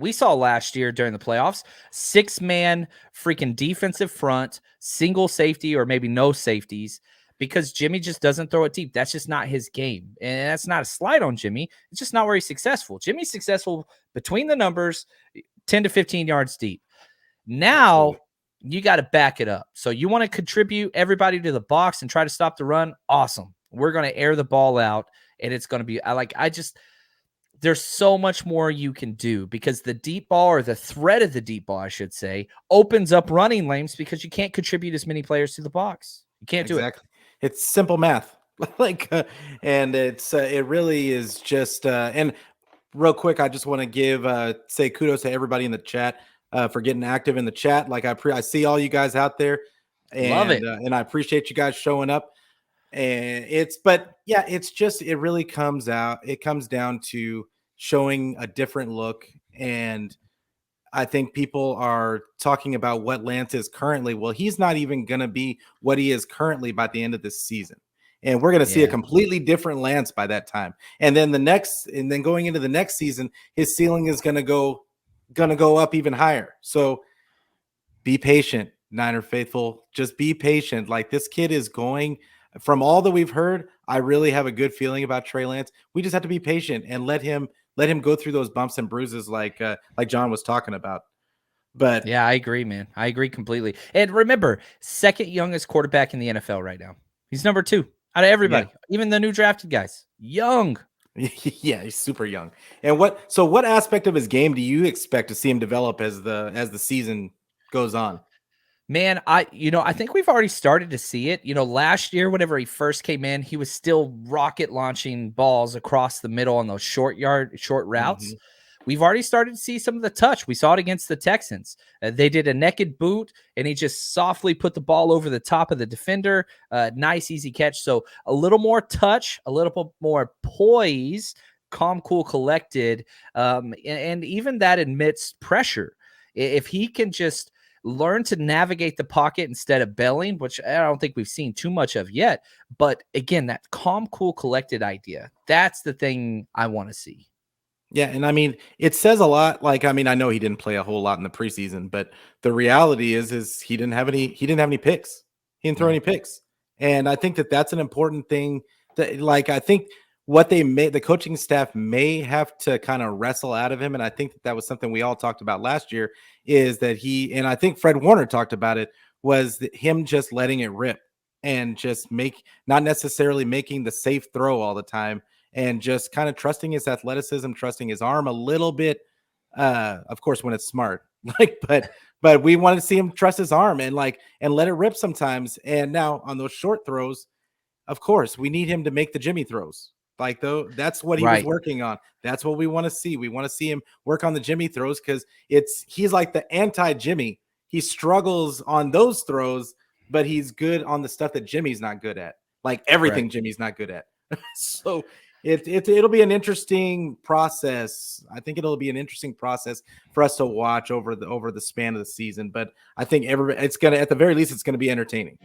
We saw last year during the playoffs, 6-man freaking defensive front, single safety or maybe no safeties, because Jimmy just doesn't throw it deep. That's just not his game. And that's not a slight on Jimmy. It's just not where he's successful. Jimmy's successful between the numbers, 10 to 15 yards deep. Now you got to back it up. So you want to contribute everybody to the box and try to stop the run. Awesome. We're going to air the ball out, and it's going to be there's so much more you can do, because the deep ball, or the threat of the deep ball, I should say, opens up running lanes because you can't contribute as many players to the box. You can't do it. It's simple math. And it really is just, and real quick, I just want to say kudos to everybody in the chat for getting active in the chat. Like I see all you guys out there, and Love it. And I appreciate you guys showing up. And it really comes down to showing a different look. And I think people are talking about what Lance is currently. Well, he's not even going to be what he is currently by the end of this season. And we're going to see a completely different Lance by that time. And then going into the next season, his ceiling is going to go up even higher. So be patient, Niner faithful. Just be patient. Like, this kid is going, from all that we've heard, I really have a good feeling about Trey Lance. We just have to be patient and let him go through those bumps and bruises like John was talking about. But yeah, I agree, man. I agree completely. And remember, second youngest quarterback in the NFL right now. He's number 2 out of everybody, even the new drafted guys. Young. Yeah, he's super young. And what aspect of his game do you expect to see him develop as the season goes on? Man, I think we've already started to see it. Last year, whenever he first came in, he was still rocket launching balls across the middle on those short routes. Mm-hmm. We've already started to see some of the touch. We saw it against the Texans. They did a naked boot, and he just softly put the ball over the top of the defender. Nice, easy catch. So a little more touch, a little more poise, calm, cool, collected, and even that admits pressure. If he can just learn to navigate the pocket instead of bailing, which I don't think we've seen too much of yet. But again, that calm, cool, collected idea, that's the thing I want to see. Yeah, and I mean, it says a lot. Like, I mean, I know he didn't play a whole lot in the preseason, but the reality is he didn't have any picks. He didn't throw any picks. And I think that's an important thing. I think what the coaching staff may have to kind of wrestle out of him, and I think that was something we all talked about last year, is that and I think Fred Warner talked about it, was him just letting it rip and just not necessarily making the safe throw all the time, and just kind of trusting his athleticism, trusting his arm a little bit, of course, when it's smart. But we want to see him trust his arm and let it rip sometimes. And now on those short throws, of course, we need him to make the Jimmy throws. That's what he was working on. That's what we want to see. We want to see him work on the Jimmy throws, because he's like the anti-Jimmy. He struggles on those throws, but he's good on the stuff that Jimmy's not good at. Like everything Jimmy's not good at. So it'll be an interesting process. I think it'll be an interesting process for us to watch over the span of the season. But I think at the very least, it's going to be entertaining.